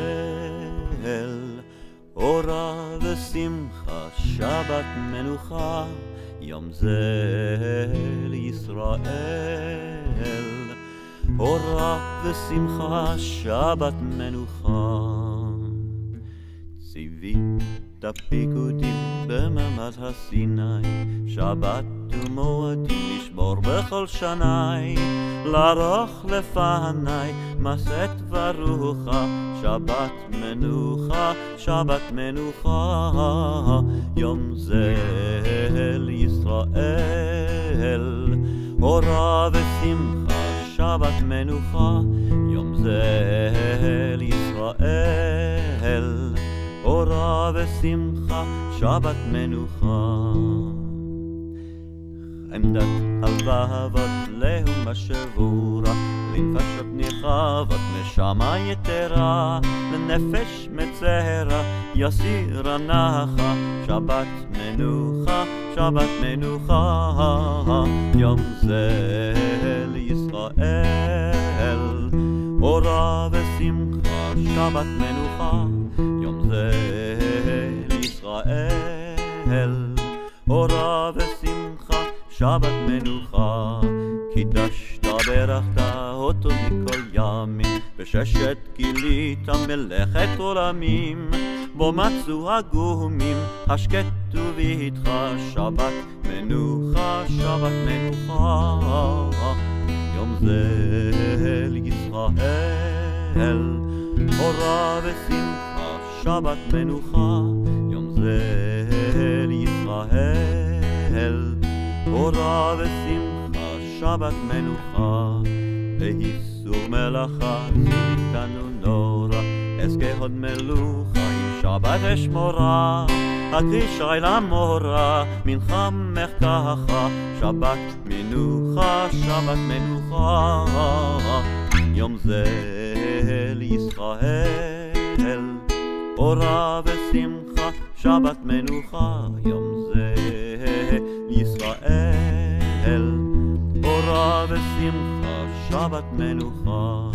לישראל אורה ושמחה שבת מנוחה יום זה לישראל אורה ושמחה שבת מנוחה ציווית הפיקודים במעמד הסיני שבת ומועדים לשמור בכל שני לערוך לפני מסעת ורוחה שבת מנוחה שבת מנוחה יום זה לישראל אורה ושמחה שבת מנוחה יום זה לישראל אורה ושמחה שבת מנוחה עמדת הלבבות להום השבורה לנפשות נרחבות נשמה יתרה לנפש מצרה יסירה נחה שבת מנוחה שבת מנוחה יום זה לישראל אורה ושמחה שבת מנוחה יום זה לישראל אורה ושמחה שבת מנוחה קידשת ברכת אותו מכל ימים בששת גילית מלאכת עולמים בו מצאו הגומים השקטו ואיתך שבת מנוחה שבת מנוחה יום זה לישראל אורה ושמחה שבת מנוחה יום זה לישראל אורה ושמחה שבת מנוחה ואיסור מלאכה ציוויתנו נורא אזכה הוד מלוכה עם שבת אשמורה הקריא שי למורה מנחה מחכה שבת מנוחה שבת מנוחה יום זה לישראל אורה ושמחה שבת מנוחה יום זה לישראל אורה ושמחה שבת מנוחה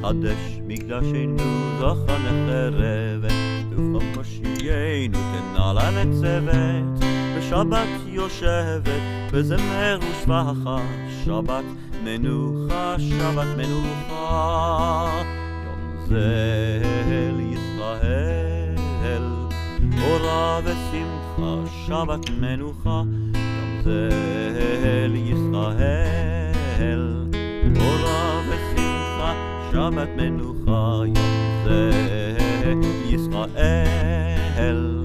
חדש מקדשנו זוכה נחרבת תופם מושיענו תנעלה לצוות בשבת יושבת בזמר ושבחה שבת מנוחה שבת מנוחה יום זה לישראל אורה ושמחה שבת מנוחה יום זה לישראל אורה ושמחה שבת מנוחה יום זה לישראל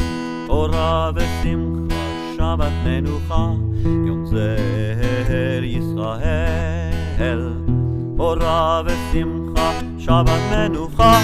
אורה ושמחה שבת מנוחה יום זה לישראל אורה ושמחה שבת מנוחה